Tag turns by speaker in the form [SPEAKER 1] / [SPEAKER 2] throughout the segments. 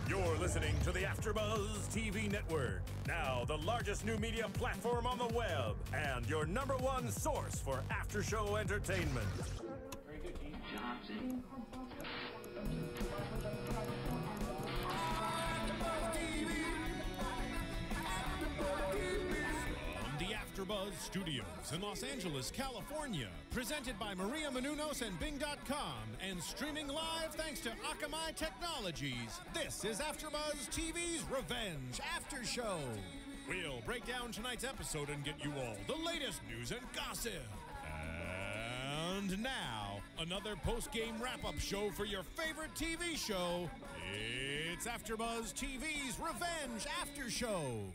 [SPEAKER 1] You're listening to the AFTERBUZZ TV Network, now the largest new media platform on the web, and your #1 source for after-show entertainment.
[SPEAKER 2] Very good, Gene. Johnson.
[SPEAKER 3] The AFTERBUZZ Studios in Los Angeles, California, presented by Maria Menounos and Bing.com, and streaming live thanks to Akamai Technologies. This is AFTERBUZZ TV's Revenge After Show. We'll break down tonight's episode and get you all the latest news and gossip. And now, another post-game wrap-up show for your favorite TV show. It's AFTERBUZZ TV's Revenge After Show.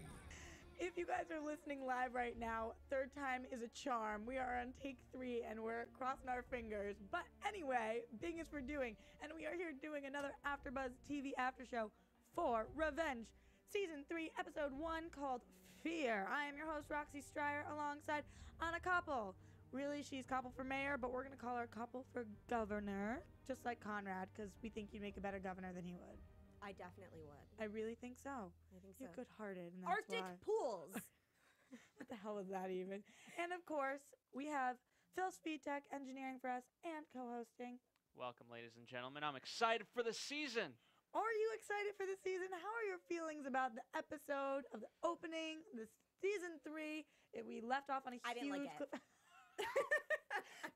[SPEAKER 4] If you guys are listening live right now, third time is a charm. We are on take 3 and we're crossing our fingers. But anyway, Bing is for doing, and we are here doing another AFTERBUZZ TV after show for Revenge. Season 3, episode 1, called Fear. I am your host, Roxy Striar, alongside Koppel. Really, she's Koppel for mayor, but we're going to call her Koppel for governor, just like Conrad, because we think you'd make a better governor than he would.
[SPEAKER 5] I definitely would.
[SPEAKER 4] I really think so.
[SPEAKER 5] I think so.
[SPEAKER 4] You're good-hearted, and that's
[SPEAKER 5] Arctic
[SPEAKER 4] why.
[SPEAKER 5] pools.
[SPEAKER 4] What the hell is that even? And of course, we have Phil Svitek engineering for us and co-hosting.
[SPEAKER 6] Welcome, ladies and gentlemen. I'm excited for the season.
[SPEAKER 4] Are you excited for the season? How are your feelings about the episode of the opening, the season 3? We left off on a huge
[SPEAKER 5] I didn't like it.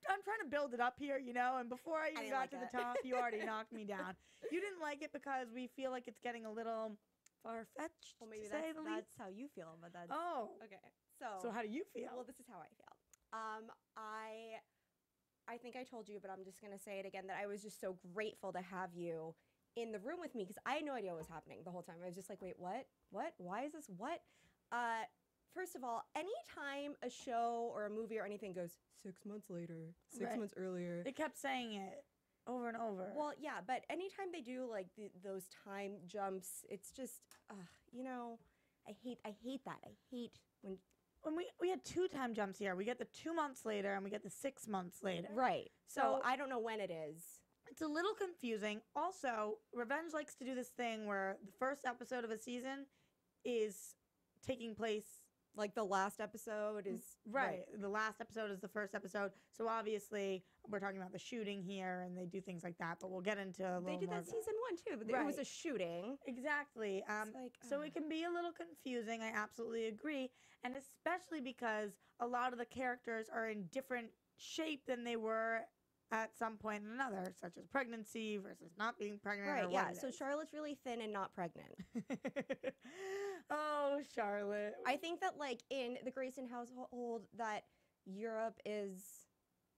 [SPEAKER 4] I'm trying to build it up here, you know, and before I even got
[SPEAKER 5] like
[SPEAKER 4] to
[SPEAKER 5] it.
[SPEAKER 4] the top, you already knocked me down. You didn't like it because we feel like it's getting a little far-fetched,
[SPEAKER 5] Well, maybe
[SPEAKER 4] to say the least.
[SPEAKER 5] that's how you feel, but that's
[SPEAKER 4] Oh.
[SPEAKER 5] okay.
[SPEAKER 4] So how do you feel?
[SPEAKER 5] Well, this is how I feel. I think I told you, but I'm just gonna say it again, that I was just so grateful to have you in the room with me, because I had no idea what was happening the whole time. I was just like, wait, what? Why is this? What? First of all, anytime a show or a movie or anything goes 6 months later, six
[SPEAKER 4] Right.
[SPEAKER 5] months earlier.
[SPEAKER 4] They kept saying it over and over.
[SPEAKER 5] Well, yeah, but anytime they do like those time jumps, it's just, you know, I hate that. I hate when
[SPEAKER 4] we had 2 time jumps here. We get the 2 months later and we get the 6 months later.
[SPEAKER 5] right. So
[SPEAKER 4] So-
[SPEAKER 5] I don't know when it is.
[SPEAKER 4] It's a little confusing. Also, Revenge likes to do this thing where the first episode of a season is taking place.
[SPEAKER 5] Like the last episode is
[SPEAKER 4] Right. The last episode is the first episode. So obviously, we're talking about the shooting here, and they do things like that. But we'll get into a little
[SPEAKER 5] They did
[SPEAKER 4] more
[SPEAKER 5] that
[SPEAKER 4] of
[SPEAKER 5] season 1 too, but it was
[SPEAKER 4] Right.
[SPEAKER 5] a shooting.
[SPEAKER 4] Exactly.
[SPEAKER 5] like,
[SPEAKER 4] So it can be a little confusing. I absolutely agree. And especially because a lot of the characters are in different shape than they were at some point or another, such as pregnancy versus not being pregnant.
[SPEAKER 5] Right,
[SPEAKER 4] or
[SPEAKER 5] yeah.
[SPEAKER 4] what it
[SPEAKER 5] So
[SPEAKER 4] is.
[SPEAKER 5] Charlotte's really thin and not pregnant.
[SPEAKER 4] Oh, Charlotte.
[SPEAKER 5] I think that like in the Grayson household that Europe is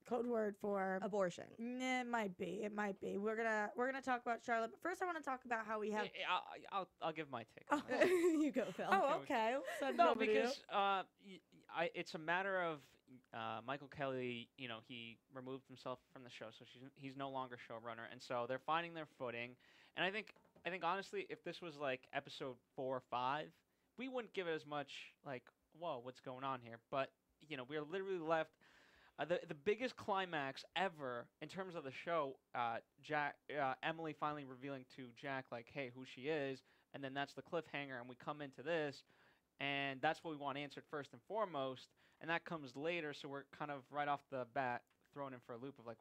[SPEAKER 4] Code word for
[SPEAKER 5] abortion.
[SPEAKER 4] It might be. It might be. We're gonna talk about Charlotte, but first I want to talk about how we have.
[SPEAKER 6] I'll give my take.
[SPEAKER 4] Oh,
[SPEAKER 5] You go, Phil.
[SPEAKER 4] oh okay. Send it
[SPEAKER 6] No,
[SPEAKER 4] over to you.
[SPEAKER 6] because it's a matter of Michael Kelly. You know, he removed himself from the show, so he's no longer showrunner, and so they're finding their footing. And I think honestly, if this was like episode 4 or 5, we wouldn't give it as much like, whoa, what's going on here? But you know, we're literally left. The biggest climax ever in terms of the show, Emily finally revealing to Jack, like, hey, who she is, and then that's the cliffhanger, and we come into this, and that's what we want answered first and foremost, and that comes later, so we're kind of right off the bat thrown in for a loop of, like,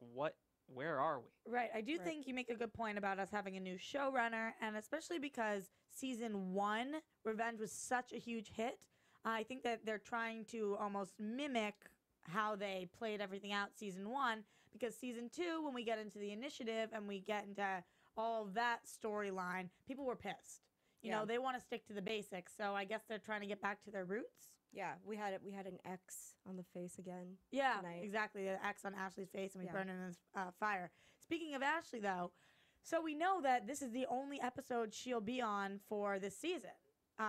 [SPEAKER 6] where are we?
[SPEAKER 4] Right. I do
[SPEAKER 5] Right.
[SPEAKER 4] think you make a good point about us having a new showrunner, and especially because season 1, Revenge, was such a huge hit. I think that they're trying to almost mimic how they played everything out season 1, because season 2, when we get into the initiative and we get into all that storyline, people were pissed. You know, they want to stick to the basics, so I guess they're trying to get back to their roots.
[SPEAKER 5] Yeah, we had an X on the face again.
[SPEAKER 4] Yeah,
[SPEAKER 5] tonight.
[SPEAKER 4] exactly. The X on Ashley's face, and we
[SPEAKER 5] Yeah.
[SPEAKER 4] burned it in this fire. Speaking of Ashley, though, so we know that this is the only episode she'll be on for this season.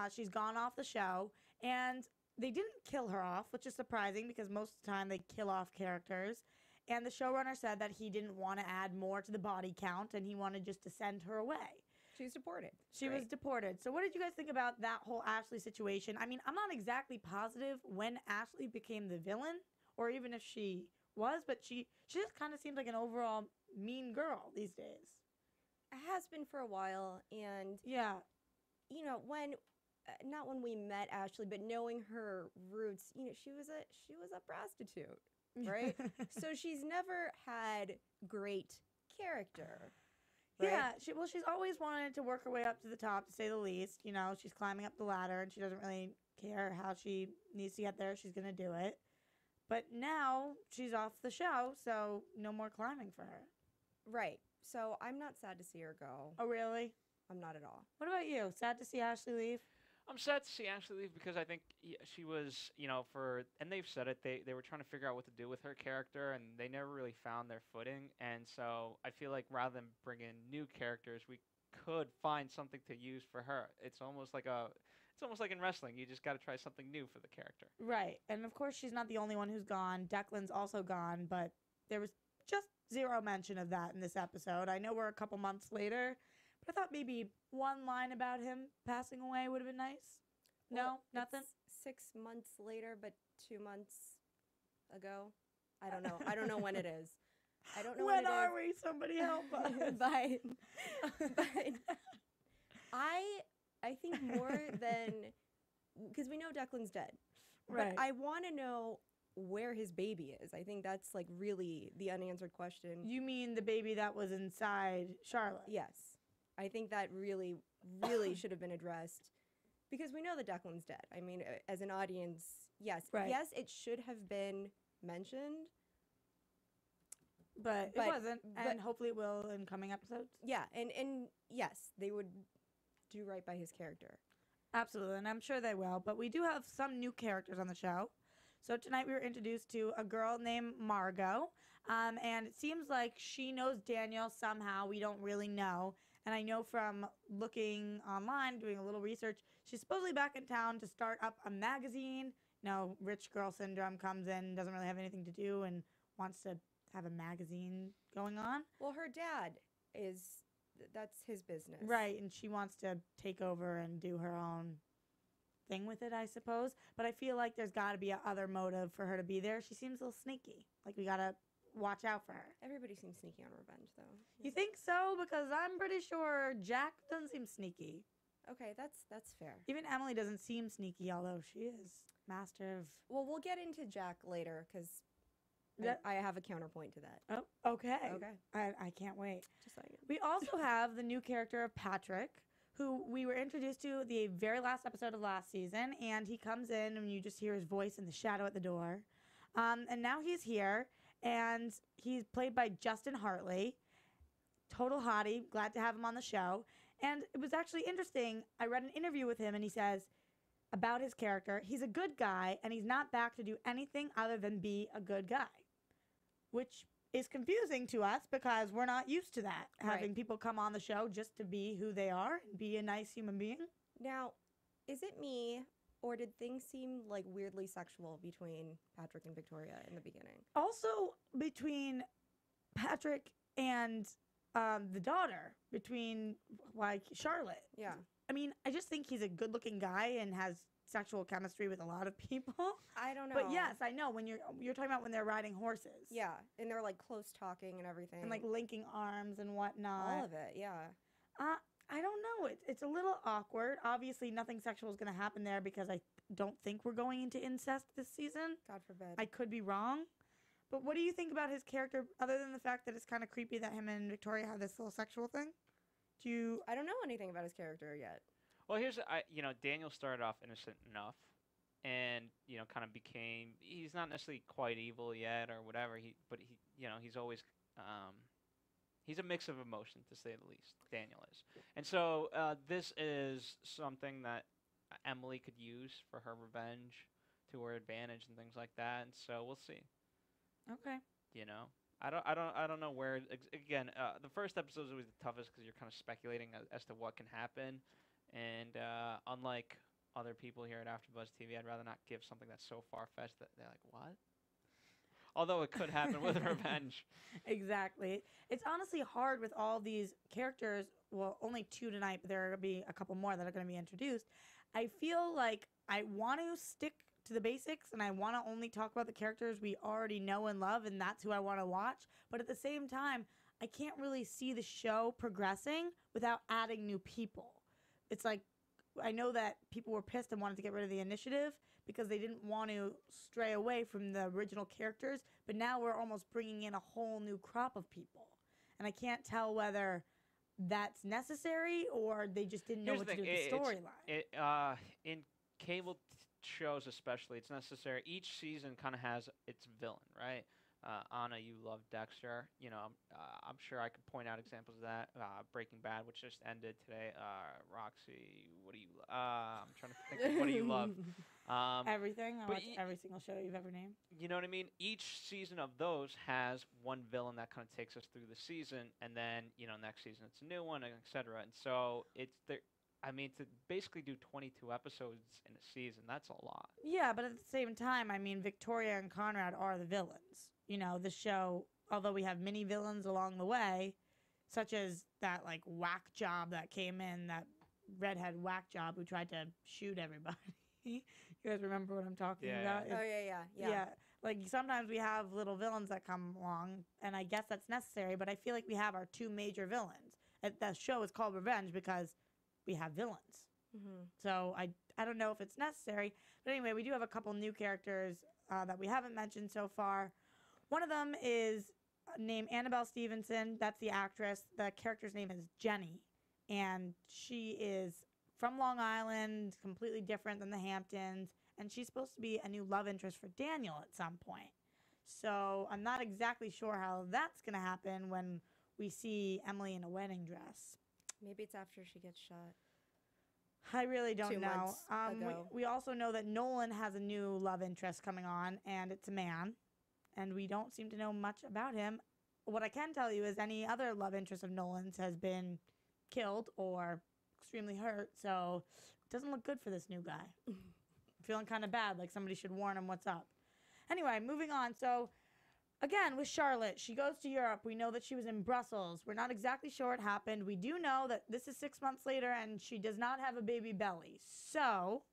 [SPEAKER 4] She's gone off the show, and they didn't kill her off, which is surprising because most of the time they kill off characters. And the showrunner said that he didn't want to add more to the body count, and he wanted just to send her away.
[SPEAKER 5] She was deported.
[SPEAKER 4] She was deported. So what did you guys think about that whole Ashley situation? I mean, I'm not exactly positive when Ashley became the villain, or even if she was, but she just kind of seemed like an overall mean girl these days.
[SPEAKER 5] has been for a while, and
[SPEAKER 4] Yeah.
[SPEAKER 5] you know, when not when we met Ashley, but knowing her roots, you know, she was a prostitute, right? So she's never had great character. Right?
[SPEAKER 4] Yeah, she's always wanted to work her way up to the top, to say the least. You know, she's climbing up the ladder, and she doesn't really care how she needs to get there. She's gonna do it. But now she's off the show, so no more climbing for her.
[SPEAKER 5] Right. So I'm not sad to see her go.
[SPEAKER 4] Oh, really?
[SPEAKER 5] I'm not at all.
[SPEAKER 4] What about you? Sad to see Ashley leave?
[SPEAKER 6] I'm sad to see Ashley leave because I think she was, and they've said it, they were trying to figure out what to do with her character, and they never really found their footing. And so I feel like rather than bring in new characters, we could find something to use for her. It's almost like in wrestling. You just got to try something new for the character.
[SPEAKER 4] Right. And of course, she's not the only one who's gone. Declan's also gone, but there was just zero mention of that in this episode. I know we're a couple months later, but I thought maybe one line about him passing away would have been nice.
[SPEAKER 5] Well,
[SPEAKER 4] No, nothing.
[SPEAKER 5] it's 6 months later, but 2 months ago. I don't know. I don't know when it is. I don't know
[SPEAKER 4] When
[SPEAKER 5] when
[SPEAKER 4] are
[SPEAKER 5] it
[SPEAKER 4] we? Somebody help us.
[SPEAKER 5] is. but I think more than because we know Declan's dead,
[SPEAKER 4] Right.
[SPEAKER 5] but I want to know where his baby is. I think that's like really the unanswered question.
[SPEAKER 4] You mean the baby that was inside Charlotte?
[SPEAKER 5] Yes, I think that really, really should have been addressed because we know that Declan's dead. I mean, as an audience, yes,
[SPEAKER 4] Right.
[SPEAKER 5] yes, it should have been mentioned.
[SPEAKER 4] But it
[SPEAKER 5] But-
[SPEAKER 4] wasn't, and
[SPEAKER 5] but-
[SPEAKER 4] hopefully it will in coming episodes.
[SPEAKER 5] Yeah, and yes, they would do right by his character.
[SPEAKER 4] Absolutely, and I'm sure they will. But we do have some new characters on the show. So tonight we were introduced to a girl named Margaux, and it seems like she knows Daniel somehow. We don't really know. And I know from looking online, doing a little research, she's supposedly back in town to start up a magazine. You know, rich girl syndrome comes in, doesn't really have anything to do, and wants to have a magazine going on.
[SPEAKER 5] Well, her dad that's his business.
[SPEAKER 4] Right, and she wants to take over and do her own thing with it, I suppose. But I feel like there's got to be a other motive for her to be there. She seems a little sneaky. Like, we got to watch out for her.
[SPEAKER 5] Everybody seems sneaky on Revenge, though.
[SPEAKER 4] You think so? Because I'm pretty sure Jack doesn't seem sneaky.
[SPEAKER 5] Okay, that's fair.
[SPEAKER 4] Even Emily doesn't seem sneaky, although she is master of...
[SPEAKER 5] Well, we'll get into Jack later because
[SPEAKER 4] That-
[SPEAKER 5] I have a counterpoint to that.
[SPEAKER 4] Oh, okay.
[SPEAKER 5] Okay.
[SPEAKER 4] I can't wait.
[SPEAKER 5] Just saying.
[SPEAKER 4] We also have the new character of Patrick, who we were introduced to the very last episode of last season, and he comes in and you just hear his voice in the shadow at the door. And now he's here, and he's played by Justin Hartley. Total hottie. Glad to have him on the show. And it was actually interesting. I read an interview with him, and he says about his character, he's a good guy, and he's not back to do anything other than be a good guy, which is confusing to us because we're not used to that, having
[SPEAKER 5] Right.
[SPEAKER 4] people come on the show just to be who they are and be a nice human being.
[SPEAKER 5] Now, is it me, or did things seem like weirdly sexual between Patrick and Victoria in the beginning?
[SPEAKER 4] Also, between Patrick and the daughter, between like Charlotte.
[SPEAKER 5] Yeah.
[SPEAKER 4] I mean, I just think he's a good-looking guy and has sexual chemistry with a lot of people.
[SPEAKER 5] I don't know.
[SPEAKER 4] But yes, I know when you're talking about when they're riding horses.
[SPEAKER 5] Yeah, and they're like close talking and everything.
[SPEAKER 4] And like linking arms and whatnot.
[SPEAKER 5] all of it, yeah.
[SPEAKER 4] I don't know. It's a little awkward. Obviously, nothing sexual is going to happen there because I don't think we're going into incest this season.
[SPEAKER 5] God forbid.
[SPEAKER 4] I could be wrong. But what do you think about his character, other than the fact that it's kind of creepy that him and Victoria have this little sexual thing?
[SPEAKER 5] I don't know anything about his character yet.
[SPEAKER 6] Well, Daniel started off innocent enough, and kind of became. He's not necessarily quite evil yet or whatever. He's always. He's a mix of emotion, to say the least. Daniel is, and so this is something that Emily could use for her revenge, to her advantage, and things like that. And so we'll see.
[SPEAKER 4] Okay.
[SPEAKER 6] I don't know where. Again, the first episode is always the toughest because you're kind of speculating as to what can happen. And unlike other people here at AfterBuzz TV, I'd rather not give something that's so far-fetched that they're like, what? Although it could happen with Revenge.
[SPEAKER 4] Exactly. It's honestly hard with all these characters. Well, only 2 tonight, but there are going to be a couple more that are going to be introduced. I feel like I want to stick to the basics, and I want to only talk about the characters we already know and love, and that's who I want to watch. But at the same time, I can't really see the show progressing without adding new people. It's like, I know that people were pissed and wanted to get rid of the initiative because they didn't want to stray away from the original characters, but now we're almost bringing in a whole new crop of people. And I can't tell whether that's necessary or they just didn't know
[SPEAKER 6] Here's
[SPEAKER 4] what
[SPEAKER 6] the
[SPEAKER 4] to do
[SPEAKER 6] thing,
[SPEAKER 4] with the storyline.
[SPEAKER 6] In cable shows especially, it's necessary. Each season kind of has its villain, right? Anna, you love Dexter. You know, I'm sure I could point out examples of that. Breaking Bad, which just ended today. Roxy, what do you? I'm trying to think. Of what do you love?
[SPEAKER 4] Everything. I
[SPEAKER 6] but
[SPEAKER 4] watch every single show you've ever named.
[SPEAKER 6] You know what I mean? Each season of those has one villain that kind of takes us through the season, and then next season it's a new one, etc. And so it's there. I mean, to basically do 22 episodes in a season, that's a lot.
[SPEAKER 4] Yeah, but at the same time, I mean, Victoria and Conrad are the villains. You know, the show, although we have mini villains along the way, such as that, like, whack job that came in, that redhead whack job who tried to shoot everybody. You guys remember what I'm talking about?
[SPEAKER 5] Oh, yeah.
[SPEAKER 4] Like, sometimes we have little villains that come along, and I guess that's necessary, but I feel like we have our two major villains. The show is called Revenge because we have villains.
[SPEAKER 5] Mm-hmm.
[SPEAKER 4] So I don't know if it's necessary. But anyway, we do have a couple new characters that we haven't mentioned so far. One of them is named Annabelle Stevenson. That's the actress. The character's name is Jenny. And she is from Long Island, completely different than the Hamptons. And she's supposed to be a new love interest for Daniel at some point. So I'm not exactly sure how that's going to happen when we see Emily in a wedding dress.
[SPEAKER 5] Maybe it's after she gets shot.
[SPEAKER 4] I really don't
[SPEAKER 5] 2
[SPEAKER 4] know.
[SPEAKER 5] months ago.
[SPEAKER 4] We also know that Nolan has a new love interest coming on, and it's a man. And we don't seem to know much about him. What I can tell you is any other love interest of Nolan's has been killed or extremely hurt, so it doesn't look good for this new guy. Feeling kind of bad, like somebody should warn him what's up. Anyway, moving on. So, again, with Charlotte, she goes to Europe. We know that she was in Brussels. We're not exactly sure what happened. We do know that this is 6 months later, and she does not have a baby belly. So,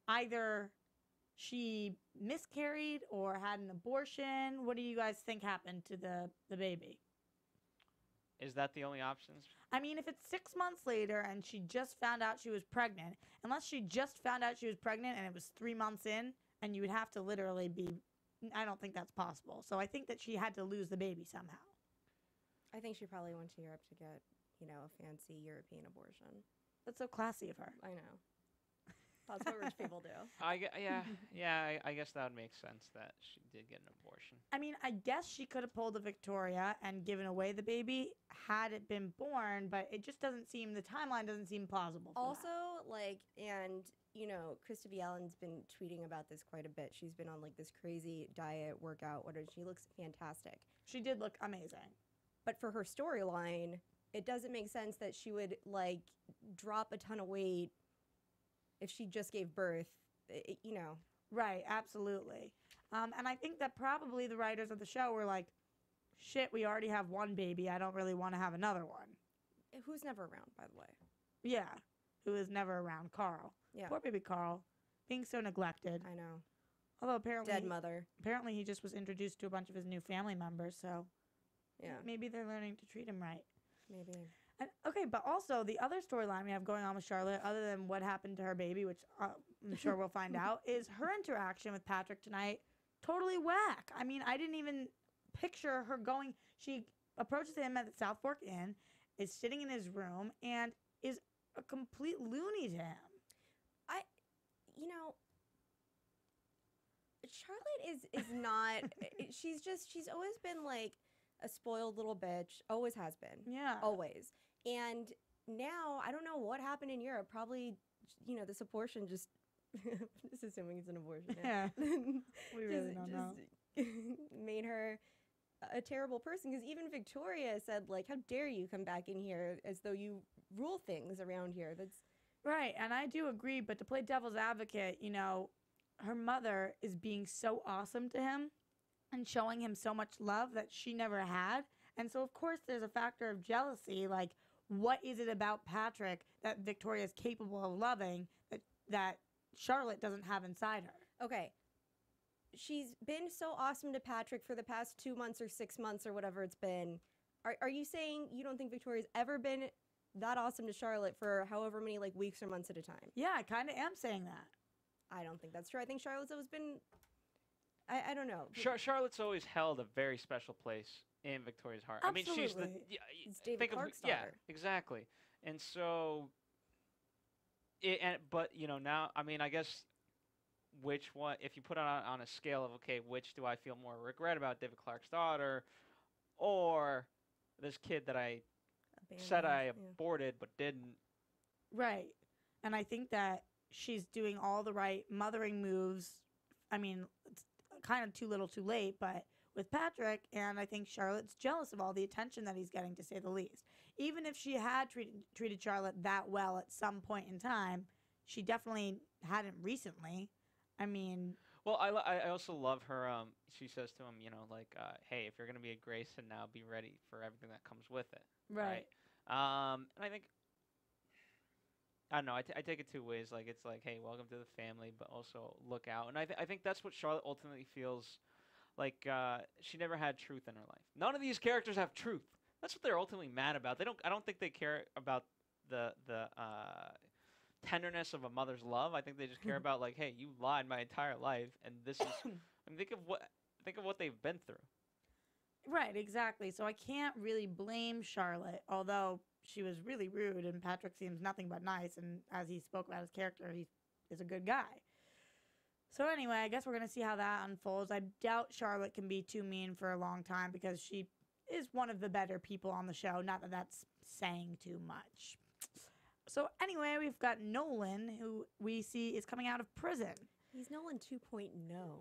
[SPEAKER 4] either she miscarried or had an abortion. What do you guys think happened to the baby?
[SPEAKER 6] Is that the only options?
[SPEAKER 4] I mean, if it's 6 months later and she just found out she was pregnant, unless she just found out she was pregnant and it was 3 months in, and you would have to literally be, I don't think that's possible. So I think that she had to lose the baby somehow.
[SPEAKER 5] I think she probably went to Europe to get, a fancy European abortion.
[SPEAKER 4] That's so classy of her.
[SPEAKER 5] I know. That's what rich people do.
[SPEAKER 6] I guess that would make sense that she did get an abortion.
[SPEAKER 4] I mean, I guess she could have pulled a Victoria and given away the baby had it been born, but it just doesn't seem, the timeline doesn't seem plausible for
[SPEAKER 5] Also,
[SPEAKER 4] that.
[SPEAKER 5] Krista B. Allen's been tweeting about this quite a bit. She's been on, this crazy diet, workout, whatever. She looks fantastic.
[SPEAKER 4] She did look amazing.
[SPEAKER 5] But for her storyline, it doesn't make sense that she would, drop a ton of weight if she just gave birth,
[SPEAKER 4] Right, absolutely. And I think that probably the writers of the show were like, shit, we already have one baby. I don't really want to have another one.
[SPEAKER 5] Who's never around, by the way.
[SPEAKER 4] Yeah, who is never around, Carl.
[SPEAKER 5] Yeah.
[SPEAKER 4] Poor baby Carl, being so neglected.
[SPEAKER 5] I know.
[SPEAKER 4] Although apparently...
[SPEAKER 5] Dead mother.
[SPEAKER 4] Apparently he just was introduced to a bunch of his new family members, so...
[SPEAKER 5] Yeah.
[SPEAKER 4] Maybe they're learning to treat him right.
[SPEAKER 5] Maybe.
[SPEAKER 4] And, okay, but also the other storyline we have going on with Charlotte, other than what happened to her baby, which I'm sure we'll find out, is her interaction with Patrick tonight totally whack. I mean, I didn't even picture her going. She approaches him at the South Fork Inn, is sitting in his room, and is a complete loony to him.
[SPEAKER 5] Charlotte is not. She's always been like a spoiled little bitch. Always has been.
[SPEAKER 4] Yeah.
[SPEAKER 5] Always. And now, I don't know what happened in Europe. Probably, this abortion just, just assuming it's an abortion.
[SPEAKER 4] Yeah. We really don't know.
[SPEAKER 5] Made her a terrible person. Because even Victoria said, how dare you come back in here as though you rule things around here. That's
[SPEAKER 4] right. And I do agree. But to play devil's advocate, her mother is being so awesome to him and showing him so much love that she never had. And so, of course, there's a factor of jealousy. Like, what is it about Patrick that Victoria is capable of loving that Charlotte doesn't have inside her?
[SPEAKER 5] Okay. She's been so awesome to Patrick for the past 2 months or 6 months or whatever it's been. Are you saying you don't think Victoria's ever been that awesome to Charlotte for however many like weeks or months at a time?
[SPEAKER 4] Yeah, I kind of am saying that.
[SPEAKER 5] I don't think that's true. I think Charlotte's always been. I don't know.
[SPEAKER 6] Charlotte's always held a very special place in Victoria's heart.
[SPEAKER 4] Absolutely.
[SPEAKER 6] I mean, she's the
[SPEAKER 5] It's David
[SPEAKER 6] think
[SPEAKER 5] Clark's
[SPEAKER 6] of, yeah,
[SPEAKER 5] daughter.
[SPEAKER 6] exactly. And so, but you know now, I mean, I guess which one, if you put it on a scale of okay, which do I feel more regret about, David Clark's daughter, or this kid that I said I aborted but didn't?
[SPEAKER 4] Right. And I think that she's doing all the right mothering moves. I mean, it's kind of too little too late, but with Patrick, and I think Charlotte's jealous of all the attention that he's getting, to say the least. Even if she had treated Charlotte that well at some point in time, she definitely hadn't recently. I mean...
[SPEAKER 6] Well, I also love her, she says to him, you know, like, hey, if you're going to be a Grayson now, be ready for everything that comes with it.
[SPEAKER 4] Right.
[SPEAKER 6] And I think... I don't know. I take it two ways. Like, it's like, hey, welcome to the family, but also look out. And I think that's what Charlotte ultimately feels like. She never had truth in her life. None of these characters have truth. That's what they're ultimately mad about. I don't think they care about the tenderness of a mother's love. I think they just care about like, hey, you lied my entire life, and this is. I mean, think of what they've been through.
[SPEAKER 4] Right. Exactly. So I can't really blame Charlotte, although she was really rude, and Patrick seems nothing but nice, and as he spoke about his character, he is a good guy. So anyway, I guess we're going to see how that unfolds. I doubt Charlotte can be too mean for a long time because she is one of the better people on the show. Not that that's saying too much. So anyway, we've got Nolan, who we see is coming out of prison.
[SPEAKER 5] He's Nolan 2.0.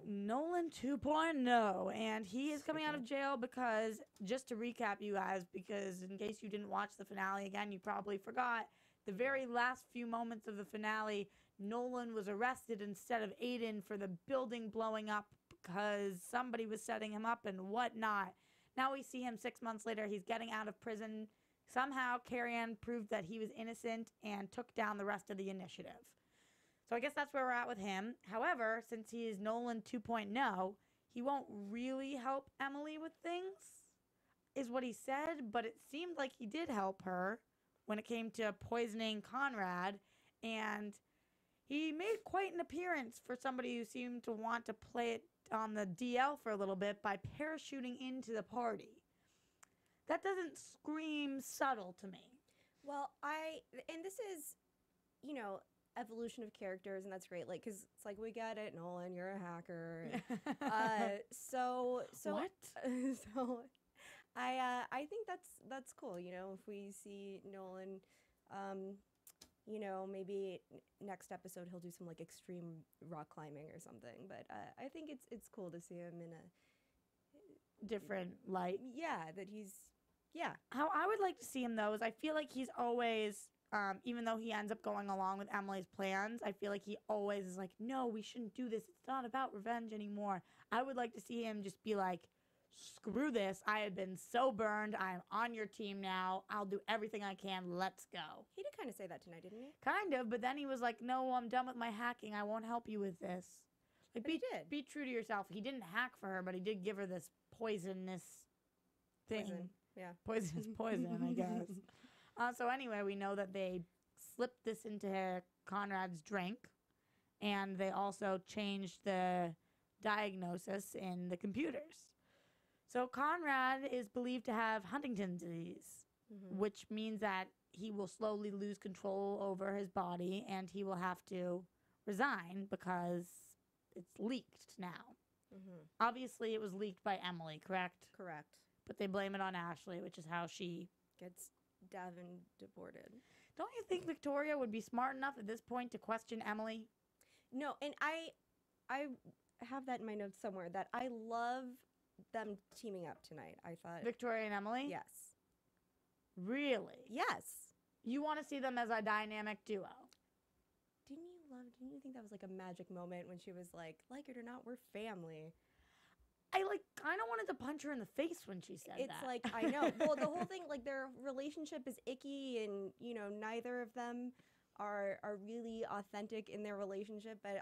[SPEAKER 4] Nolan 2.0, and he is coming out of jail because, just to recap you guys, because in case you didn't watch the finale again, you probably forgot, the very last few moments of the finale, Nolan was arrested instead of Aiden for the building blowing up because somebody was setting him up and whatnot. Now we see him 6 months later. He's getting out of prison. Somehow, Carrie-Anne proved that he was innocent and took down the rest of the initiative. So I guess that's where we're at with him. However, since he is Nolan 2.0, he won't really help Emily with things, is what he said. But it seemed like he did help her when it came to poisoning Conrad. And he made quite an appearance for somebody who seemed to want to play it on the DL for a little bit by parachuting into the party. That doesn't scream subtle to me.
[SPEAKER 5] Well, and this is, you know, evolution of characters, and that's great. Like, because it's like, we get it, Nolan, you're a hacker. So
[SPEAKER 4] What?
[SPEAKER 5] So I think that's cool. You know, if we see Nolan, you know, maybe next episode he'll do some like extreme rock climbing or something. But I think it's cool to see him in a
[SPEAKER 4] Different light.
[SPEAKER 5] Yeah, that he's
[SPEAKER 4] How I would like to see him, though, is I feel like he's always, even though he ends up going along with Emily's plans, I feel like he always is like, no, we shouldn't do this. It's not about revenge anymore. I would like to see him just be like, screw this. I have been so burned. I'm on your team now. I'll do everything I can. Let's go.
[SPEAKER 5] He did kind of say that tonight, didn't he?
[SPEAKER 4] Kind of, but then he was like, no, I'm done with my hacking. I won't help you with this. Like,
[SPEAKER 5] But he did.
[SPEAKER 4] Be true to yourself. He didn't hack for her, but he did give her this poisonous thing.
[SPEAKER 5] Poison. Yeah.
[SPEAKER 4] Poison is poison, I guess. So anyway, we know that they slipped this into Conrad's drink, and they also changed the diagnosis in the computers. So Conrad is believed to have Huntington's disease, which means that he will slowly lose control over his body, and he will have to resign because it's leaked now. Obviously, it was leaked by Emily, correct?
[SPEAKER 5] Correct.
[SPEAKER 4] But they blame it on Ashley, which is how she...
[SPEAKER 5] Gets Davin deported.
[SPEAKER 4] Don't you think Victoria would be smart enough at this point to question Emily?
[SPEAKER 5] No, and I have that in my notes somewhere, that I love them teaming up tonight. I thought...
[SPEAKER 4] Victoria and Emily?
[SPEAKER 5] Yes.
[SPEAKER 4] Really?
[SPEAKER 5] Yes.
[SPEAKER 4] You want to see them as a dynamic duo?
[SPEAKER 5] Didn't you think that was like a magic moment when she was like it or not, we're family?
[SPEAKER 4] I kind of wanted to punch her in the face when she said that.
[SPEAKER 5] It's like, I know. Well, the whole thing, like, their relationship is icky, and, you know, neither of them are really authentic in their relationship. But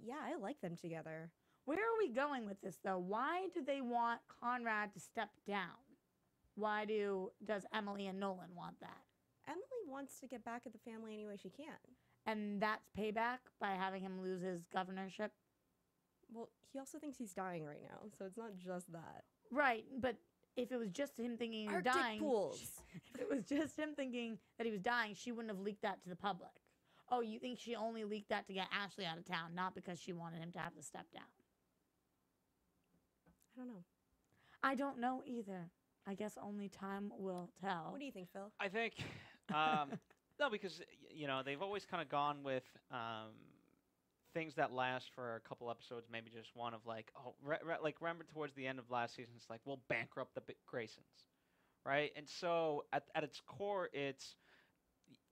[SPEAKER 5] yeah, I like them together.
[SPEAKER 4] Where are we going with this, though? Why do they want Conrad to step down? Why does Emily and Nolan want that?
[SPEAKER 5] Emily wants to get back at the family any way she can.
[SPEAKER 4] And that's payback by having him lose his governorship?
[SPEAKER 5] Well, he also thinks he's dying right now, so it's not just that.
[SPEAKER 4] Right, but if it was just him thinking he was
[SPEAKER 5] Arctic
[SPEAKER 4] dying,
[SPEAKER 5] pools.
[SPEAKER 4] if it was just him thinking that he was dying, she wouldn't have leaked that to the public. Oh, you think she only leaked that to get Ashley out of town, not because she wanted him to have to step down?
[SPEAKER 5] I don't know.
[SPEAKER 4] I don't know either. I guess only time will tell.
[SPEAKER 5] What do you think, Phil?
[SPEAKER 6] I think no, because they've always kind of gone with things that last for a couple episodes, maybe just one of like, like remember towards the end of last season, it's like we'll bankrupt the Graysons, right? And so at its core, it's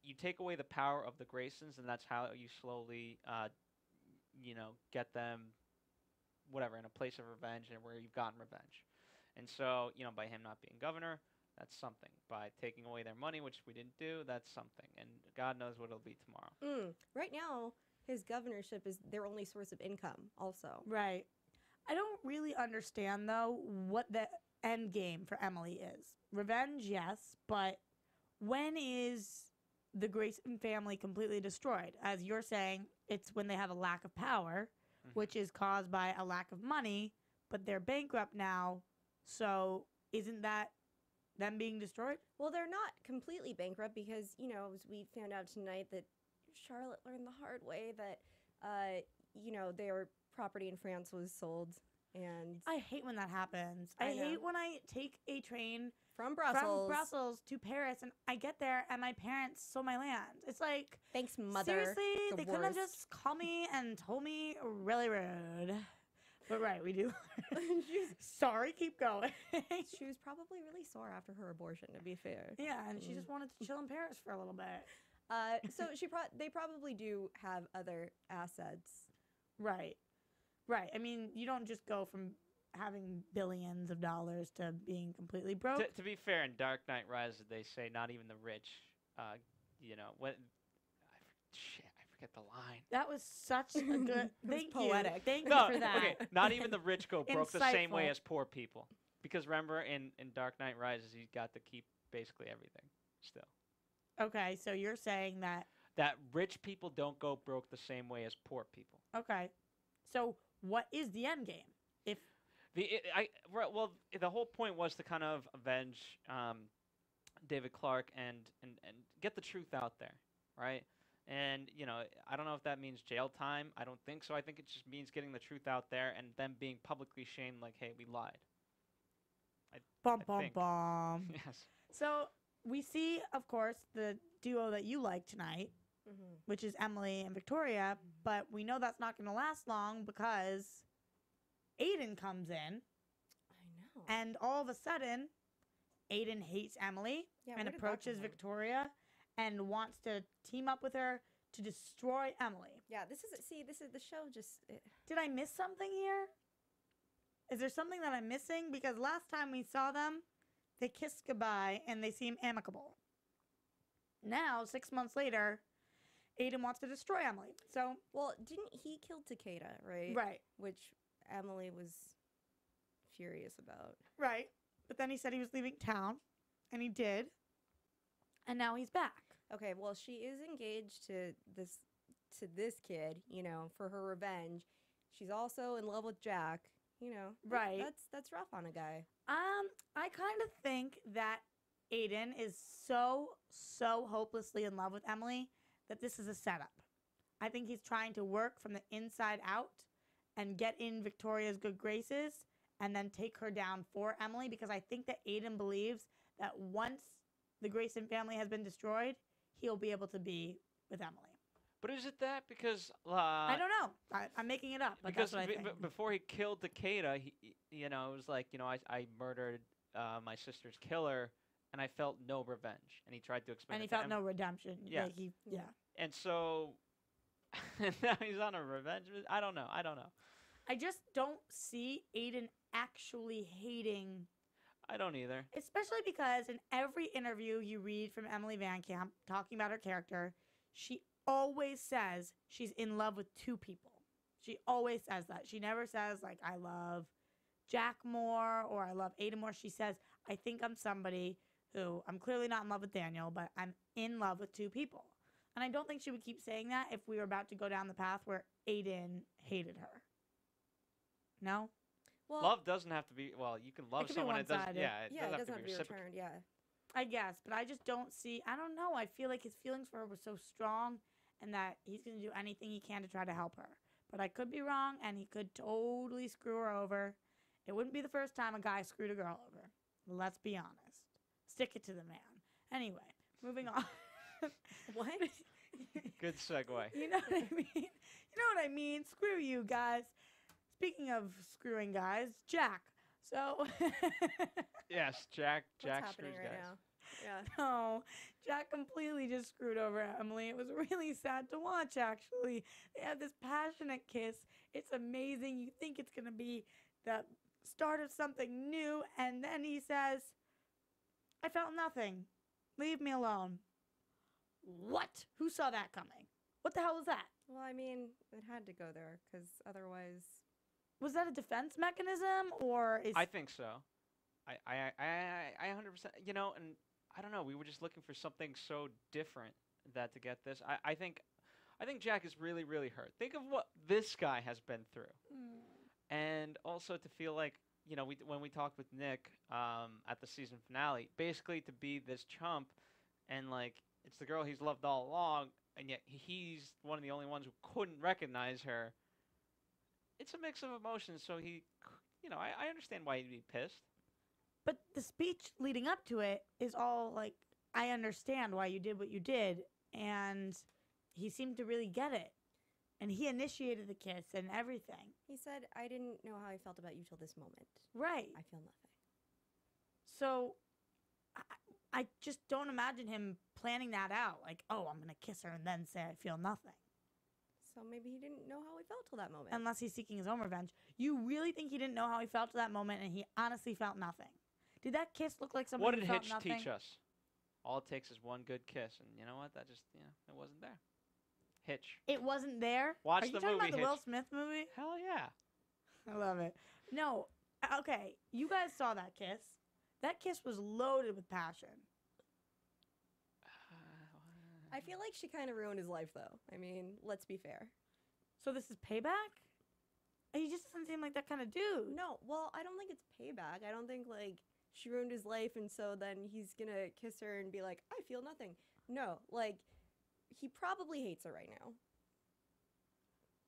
[SPEAKER 6] you take away the power of the Graysons, and that's how you slowly, get them, whatever, in a place of revenge and where you've gotten revenge. And so, by him not being governor, that's something. By taking away their money, which we didn't do, that's something. And God knows what it'll be tomorrow.
[SPEAKER 5] Right now, his governorship is their only source of income, also.
[SPEAKER 4] Right. I don't really understand, though, what the end game for Emily is. Revenge, yes, but when is the Grayson family completely destroyed? As you're saying, it's when they have a lack of power, which is caused by a lack of money, but they're bankrupt now, so isn't that them being destroyed?
[SPEAKER 5] Well, they're not completely bankrupt because, as we found out tonight that Charlotte learned the hard way that, their property in France was sold. And
[SPEAKER 4] I hate when that happens. I hate when I take a train
[SPEAKER 5] from Brussels
[SPEAKER 4] to Paris and I get there and my parents sold my land. It's like,
[SPEAKER 5] thanks, mother.
[SPEAKER 4] Seriously,
[SPEAKER 5] the
[SPEAKER 4] they couldn't have just called me and told me really rude. But right, we do. Sorry, keep going.
[SPEAKER 5] She was probably really sore after her abortion, to be fair.
[SPEAKER 4] Yeah, and she just wanted to chill in Paris for a little bit.
[SPEAKER 5] So they probably do have other assets.
[SPEAKER 4] Right. Right. I mean, you don't just go from having billions of dollars to being completely broke.
[SPEAKER 6] To be fair, in Dark Knight Rises, they say not even the rich, I forget the line.
[SPEAKER 4] That was such a good. Thank you.
[SPEAKER 5] Poetic.
[SPEAKER 4] Thank you
[SPEAKER 6] No,
[SPEAKER 4] for that.
[SPEAKER 6] okay, not even the rich go broke the same way
[SPEAKER 4] Insightful.
[SPEAKER 6] as poor people. Because remember, in Dark Knight Rises, you got to keep basically everything still.
[SPEAKER 4] Okay, so you're saying
[SPEAKER 6] That rich people don't go broke the same way as poor people.
[SPEAKER 4] Okay, so what is the end game? If
[SPEAKER 6] the whole point was to kind of avenge David Clark and get the truth out there, right? And I don't know if that means jail time. I don't think so. I think it just means getting the truth out there and them being publicly shamed, like, hey, we lied.
[SPEAKER 4] bum
[SPEAKER 6] I think.
[SPEAKER 4] bum.
[SPEAKER 6] Yes.
[SPEAKER 4] So we see, of course, the duo that you like tonight, which is Emily and Victoria, but we know that's not going to last long because Aiden comes in.
[SPEAKER 5] I know.
[SPEAKER 4] And all of a sudden, Aiden hates Emily and approaches Victoria and wants to team up with her to destroy Emily.
[SPEAKER 5] Yeah, this is the show just...
[SPEAKER 4] Did I miss something here? Is there something that I'm missing? Because last time we saw them, they kissed goodbye and they seem amicable. Now, 6 months later, Aiden wants to destroy Emily. So,
[SPEAKER 5] well, didn't he kill Takeda, right?
[SPEAKER 4] Right.
[SPEAKER 5] Which Emily was furious about.
[SPEAKER 4] Right. But then he said he was leaving town, and he did. And now he's back.
[SPEAKER 5] Okay, well, she is engaged to this kid, for her revenge. She's also in love with Jack,
[SPEAKER 4] Right.
[SPEAKER 5] That's rough on a guy.
[SPEAKER 4] I kind of think that Aiden is so hopelessly in love with Emily that this is a setup. I think he's trying to work from the inside out and get in Victoria's good graces and then take her down for Emily, because I think that Aiden believes that once the Grayson family has been destroyed, he'll be able to be with Emily.
[SPEAKER 6] But is it that? Because
[SPEAKER 4] I don't know. I'm making it up, but
[SPEAKER 6] because
[SPEAKER 4] that's what I think.
[SPEAKER 6] before he killed Takeda, it was like, I murdered my sister's killer, and I felt no revenge. And he tried to explain.
[SPEAKER 4] And he
[SPEAKER 6] it to
[SPEAKER 4] felt no redemption.
[SPEAKER 6] Yeah.
[SPEAKER 4] Like yeah.
[SPEAKER 6] And so now he's on a revenge. I don't know.
[SPEAKER 4] I just don't see Aiden actually hating.
[SPEAKER 6] I don't either.
[SPEAKER 4] Especially because in every interview you read from Emily Van Camp talking about her character, she always says she's in love with two people. She always says that. She never says, like, I love Jack more or I love Aiden more. She says, I think I'm somebody who, I'm clearly not in love with Daniel, but I'm in love with two people. And I don't think she would keep saying that if we were about to go down the path where Aiden hated her. No?
[SPEAKER 5] Well,
[SPEAKER 6] Love doesn't have to be. Well, you can love
[SPEAKER 4] could be
[SPEAKER 6] someone. It doesn't.
[SPEAKER 4] one-sided.
[SPEAKER 6] Yeah, it
[SPEAKER 5] yeah, it
[SPEAKER 6] doesn't have to be reciprocal.
[SPEAKER 5] returned. Yeah.
[SPEAKER 4] I guess, but I just don't see, I don't know. I feel like his feelings for her were so strong and that he's going to do anything he can to try to help her. But I could be wrong, and he could totally screw her over. It wouldn't be the first time a guy screwed a girl over. Let's be honest. Stick it to the man. Anyway, moving on.
[SPEAKER 5] What?
[SPEAKER 6] Good segue.
[SPEAKER 4] You know what I mean? You know what I mean? Screw you, guys. Speaking of screwing guys, Jack. So.
[SPEAKER 6] Yes, Jack.
[SPEAKER 5] What's
[SPEAKER 6] Jack
[SPEAKER 5] happening
[SPEAKER 6] screws
[SPEAKER 5] right
[SPEAKER 6] guys.
[SPEAKER 5] now? Yeah.
[SPEAKER 4] No, Jack completely just screwed over Emily. It was really sad to watch, actually. They had this passionate kiss. It's amazing. You think it's going to be the start of something new, and then he says, I felt nothing. Leave me alone. What? Who saw that coming? What the hell was that?
[SPEAKER 5] Well, I mean, it had to go there because otherwise.
[SPEAKER 4] Was that a defense mechanism, or is...
[SPEAKER 6] I think so. I 100%. You know, and I don't know. We were just looking for something so different that to get this. I think Jack is really, really hurt. Think of what this guy has been through, and also to feel like, you know, when we talked with Nick at the season finale, basically to be this chump, and like it's the girl he's loved all along, and yet he's one of the only ones who couldn't recognize her. It's a mix of emotions. So he, you know, I understand why he'd be pissed.
[SPEAKER 4] But the speech leading up to it is all like, I understand why you did what you did. And he seemed to really get it. And he initiated the kiss and everything.
[SPEAKER 5] He said, I didn't know how I felt about you till this moment.
[SPEAKER 4] Right.
[SPEAKER 5] I feel nothing.
[SPEAKER 4] So I just don't imagine him planning that out. Like, oh, I'm going to kiss her and then say I feel nothing.
[SPEAKER 5] So maybe he didn't know how he felt till that moment.
[SPEAKER 4] Unless he's seeking his own revenge. You really think he didn't know how he felt to that moment and he honestly felt nothing? Did that kiss look like somebody
[SPEAKER 6] What
[SPEAKER 4] who
[SPEAKER 6] did
[SPEAKER 4] felt
[SPEAKER 6] Hitch
[SPEAKER 4] nothing?
[SPEAKER 6] teach us? All it takes is one good kiss, and you know what? That just, you know, it wasn't there. Hitch.
[SPEAKER 4] It wasn't there?
[SPEAKER 6] Watch
[SPEAKER 4] Are you
[SPEAKER 6] the
[SPEAKER 4] talking
[SPEAKER 6] movie
[SPEAKER 4] about the Will
[SPEAKER 6] Hitch.
[SPEAKER 4] Smith movie?
[SPEAKER 6] Hell yeah.
[SPEAKER 4] I love it. No. Okay. You guys saw that kiss. That kiss was loaded with passion.
[SPEAKER 5] I feel like she kind of ruined his life, though. I mean, let's be fair.
[SPEAKER 4] So this is payback? He just doesn't seem like that kind of dude.
[SPEAKER 5] No, well, I don't think it's payback. I don't think, like, she ruined his life, and so then he's gonna kiss her and be like, I feel nothing. No, like, he probably hates her right now.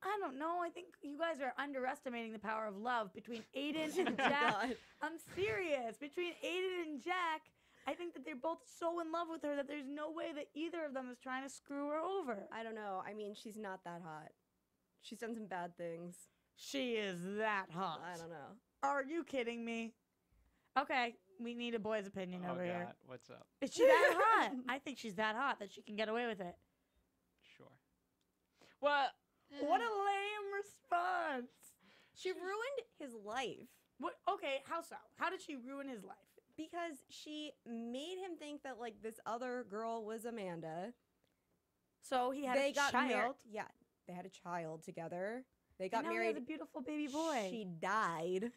[SPEAKER 4] I don't know. I think you guys are underestimating the power of love between Aiden and
[SPEAKER 5] Oh my
[SPEAKER 4] Jack.
[SPEAKER 5] God.
[SPEAKER 4] I'm serious. Between Aiden and Jack, I think that they're both so in love with her that there's no way that either of them is trying to screw her over.
[SPEAKER 5] I don't know. I mean, she's not that hot. She's done some bad things.
[SPEAKER 4] She is that hot.
[SPEAKER 5] I don't know.
[SPEAKER 4] Are you kidding me? Okay, we need a boy's opinion
[SPEAKER 6] Oh
[SPEAKER 4] over
[SPEAKER 6] God,
[SPEAKER 4] here.
[SPEAKER 6] what's up?
[SPEAKER 4] Is she that hot? I think she's that hot that she can get away with it.
[SPEAKER 6] Sure. Well,
[SPEAKER 4] What a lame response.
[SPEAKER 5] She ruined his life
[SPEAKER 4] What? Okay, how so? How did she ruin his life?
[SPEAKER 5] because she made him think that, like, this other girl was Amanda.
[SPEAKER 4] So he had
[SPEAKER 5] They
[SPEAKER 4] a
[SPEAKER 5] got
[SPEAKER 4] child.
[SPEAKER 5] married. Yeah, they had a child together. They got
[SPEAKER 4] and now
[SPEAKER 5] married.
[SPEAKER 4] He has a beautiful baby boy.
[SPEAKER 5] She died.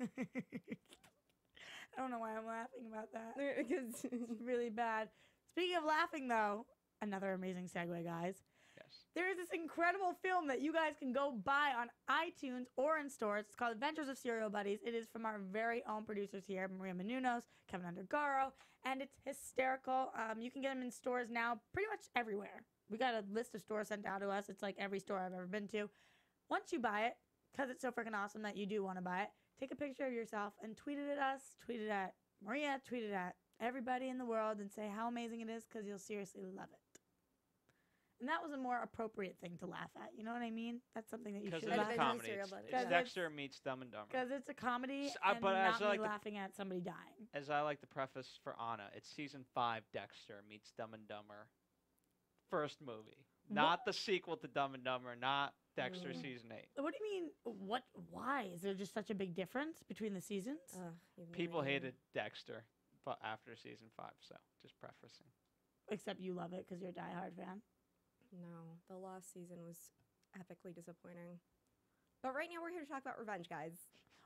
[SPEAKER 4] I don't know why I'm laughing about that.
[SPEAKER 5] Because
[SPEAKER 4] It's really bad. Speaking of laughing, though, another amazing segue, guys.
[SPEAKER 6] yes.
[SPEAKER 4] There is this incredible film that you guys can go buy on iTunes or in stores. It's called Adventures of Serial Buddies. It is from our very own producers here, Maria Menounos, Kevin Undergaro, and it's hysterical. You can get them in stores now pretty much everywhere. We got a list of stores sent out to us. It's like every store I've ever been to. Once you buy it, because it's so freaking awesome that you do want to buy it, take a picture of yourself and tweet it at us, tweet it at Maria, tweet it at everybody in the world and say how amazing it is because you'll seriously love it. And that was a more appropriate thing to laugh at. You know what I mean? That's something that you
[SPEAKER 6] Because
[SPEAKER 4] should
[SPEAKER 6] it's
[SPEAKER 4] laugh
[SPEAKER 6] a
[SPEAKER 4] at.
[SPEAKER 5] Adventures of
[SPEAKER 6] comedy.
[SPEAKER 5] Serial
[SPEAKER 6] It's,
[SPEAKER 5] Buddies.
[SPEAKER 6] it's
[SPEAKER 4] Because
[SPEAKER 6] Dexter meets Dumb and Dumber.
[SPEAKER 4] Because it's a comedy
[SPEAKER 6] S-
[SPEAKER 4] and
[SPEAKER 6] but as
[SPEAKER 4] not
[SPEAKER 6] I
[SPEAKER 4] me
[SPEAKER 6] like to-
[SPEAKER 4] laughing at somebody dying.
[SPEAKER 6] As I like to preface for Anna, it's season 5 Dexter meets Dumb and Dumber. First movie. Not the sequel to Dumb and Dumber, not Dexter season 8.
[SPEAKER 4] What do you mean? What? Why? Is there just such a big difference between the seasons?
[SPEAKER 5] Ugh, you have no
[SPEAKER 6] People
[SPEAKER 5] idea.
[SPEAKER 6] hated Dexter but after season 5, so just prefacing.
[SPEAKER 4] Except you love it because you're a diehard fan.
[SPEAKER 5] No, the last season was epically disappointing. But right now we're here to talk about revenge, guys.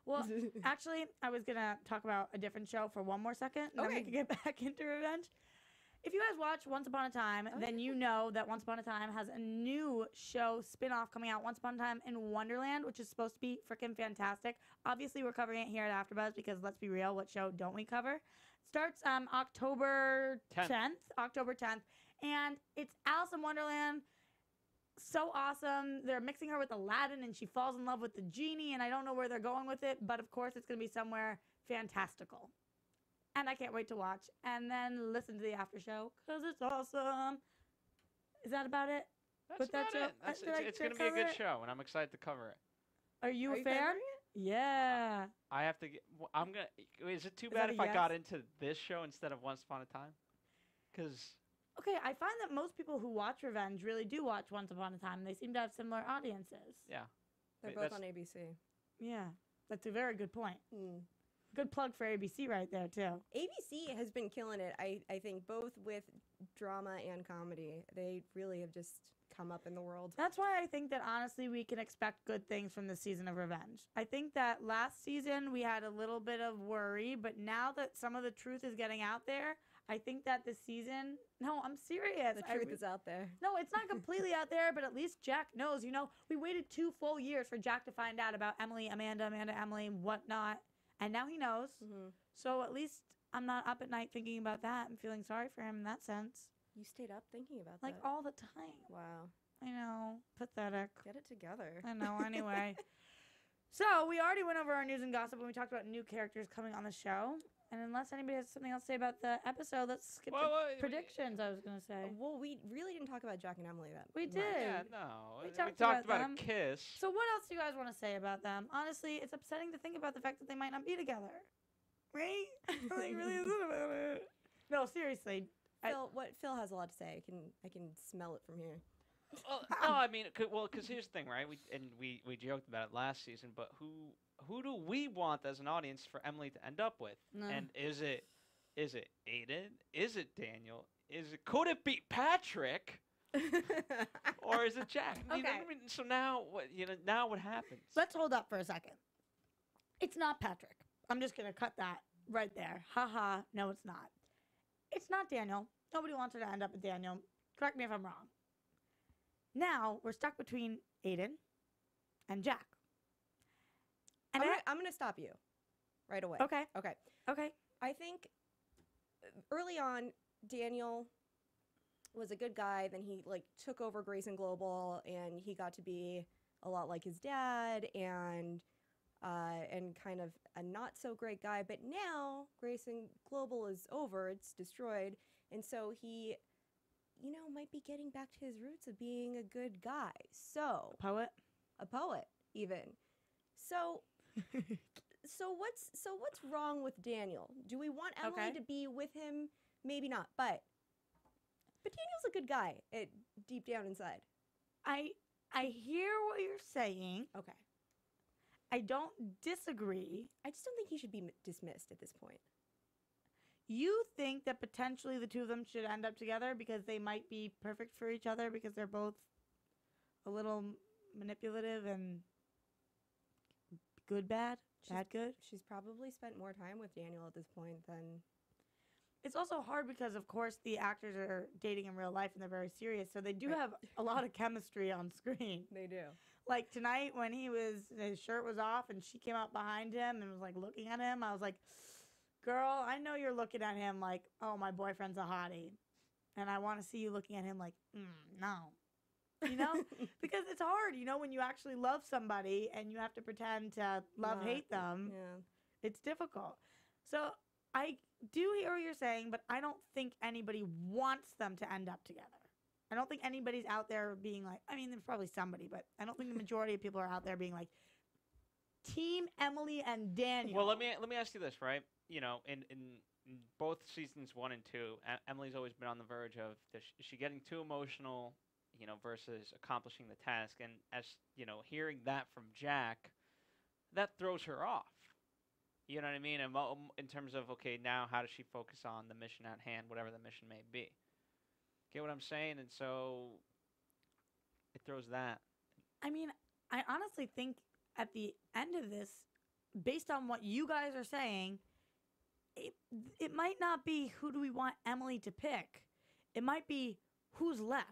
[SPEAKER 4] Well, actually, I was going to talk about a different show for one more second, and then we can get back into Revenge. If you guys watch Once Upon a Time, then you know that Once Upon a Time has a new show spin-off coming out, Once Upon a Time in Wonderland, which is supposed to be freaking fantastic. Obviously, we're covering it here at AfterBuzz because, let's be real, what show don't we cover? Starts October 10th, and it's Alice in Wonderland. So awesome. They're mixing her with Aladdin, and she falls in love with the genie, and I don't know where they're going with it, but of course it's going to be somewhere fantastical. And I can't wait to watch and then listen to the after show because it's awesome. Is that about it?
[SPEAKER 6] That's about it. It's going to be a good show, and I'm excited to cover it.
[SPEAKER 4] Are you a fan? Yeah.
[SPEAKER 6] I have to get. I'm gonna. Is it too bad if I got into this show instead of Once Upon a Time? Because.
[SPEAKER 4] Okay, I find that most people who watch Revenge really do watch Once Upon a Time. They seem to have similar audiences.
[SPEAKER 6] Yeah.
[SPEAKER 5] They're both on ABC.
[SPEAKER 4] Yeah, that's a very good point. Good plug for ABC right there, too.
[SPEAKER 5] ABC has been killing it, I think, both with drama and comedy. They really have just come up in the world.
[SPEAKER 4] That's why I think that, honestly, we can expect good things from this season of Revenge. I think that last season we had a little bit of worry, but now that some of the truth is getting out there, I think that this season... No, I'm serious.
[SPEAKER 5] The truth is out there.
[SPEAKER 4] No, it's not completely out there, but at least Jack knows. You know, we waited 2 full years for Jack to find out about Emily, Amanda, Emily, whatnot. And now he knows. So at least I'm not up at night thinking about that and feeling sorry for him in that sense.
[SPEAKER 5] You stayed up thinking about
[SPEAKER 4] that? Like all the time.
[SPEAKER 5] Wow.
[SPEAKER 4] I know. Pathetic.
[SPEAKER 5] Get it together.
[SPEAKER 4] I know. Anyway. So we already went over our news and gossip when we talked about new characters coming on the show. And unless anybody has something else to say about the episode, let's skip the predictions, I was going to say.
[SPEAKER 5] Well, we really didn't talk about Jack and Emily that
[SPEAKER 4] We did.
[SPEAKER 6] Yeah, no.
[SPEAKER 4] We
[SPEAKER 6] talked about
[SPEAKER 4] them.
[SPEAKER 6] a kiss.
[SPEAKER 4] So what else do you guys want to say about them? Honestly, it's upsetting to think about the fact that they might not be together. Right? Like, really upset about it. No, seriously.
[SPEAKER 5] Phil has a lot to say. I can smell it from here.
[SPEAKER 6] Well, no, I mean, because here's the thing, right? We joked about it last season, but who do we want as an audience for Emily to end up with?
[SPEAKER 4] No.
[SPEAKER 6] And is it Aiden? Is it Daniel? Could it be Patrick? Or is it Jack?
[SPEAKER 4] Okay.
[SPEAKER 6] You know what I mean? So now what happens?
[SPEAKER 4] Let's hold up for a second. It's not Patrick. I'm just going to cut that right there. Haha. No, it's not. It's not Daniel. Nobody wants her to end up with Daniel. Correct me if I'm wrong. Now, we're stuck between Aiden and Jack. And
[SPEAKER 5] I'm going to stop you right away.
[SPEAKER 4] Okay.
[SPEAKER 5] Okay. I think early on, Daniel was a good guy. Then he took over Grayson Global, and he got to be a lot like his dad, and kind of a not so great guy. But now Grayson Global is over; it's destroyed, and so he, might be getting back to his roots of being a good guy. So a poet, even. So what's wrong with Daniel? Do we want Emily to be with him? Maybe not, but Daniel's a good guy deep down inside.
[SPEAKER 4] I hear what you're saying.
[SPEAKER 5] Okay.
[SPEAKER 4] I don't disagree.
[SPEAKER 5] I just don't think he should be dismissed at this point.
[SPEAKER 4] You think that potentially the two of them should end up together because they might be perfect for each other because they're both a little manipulative and good, bad good?
[SPEAKER 5] She's probably spent more time with Daniel at this point than...
[SPEAKER 4] It's also hard because, of course, the actors are dating in real life and they're very serious, so they do have a lot of chemistry on screen.
[SPEAKER 5] They do.
[SPEAKER 4] Like tonight when his shirt was off and she came up behind him and was like looking at him, I was like, girl, I know you're looking at him like, oh, my boyfriend's a hottie. And I want to see you looking at him like, no. Because it's hard, when you actually love somebody and you have to pretend to hate them.
[SPEAKER 5] Yeah.
[SPEAKER 4] It's difficult. So I do hear what you're saying, but I don't think anybody wants them to end up together. I don't think anybody's out there being like, I mean, there's probably somebody, but I don't think the majority of people are out there being like, Team Emily and Daniel.
[SPEAKER 6] Well, let me ask you this, right? In both seasons 1 and 2, Emily's always been on the verge of is she getting too emotional, versus accomplishing the task. And as hearing that from Jack, that throws her off. You know what I mean? In terms of, okay, now how does she focus on the mission at hand, whatever the mission may be? Get what I'm saying? And so it throws that.
[SPEAKER 4] I mean, I honestly think at the end of this, based on what you guys are saying, it might not be who do we want Emily to pick. It might be who's left.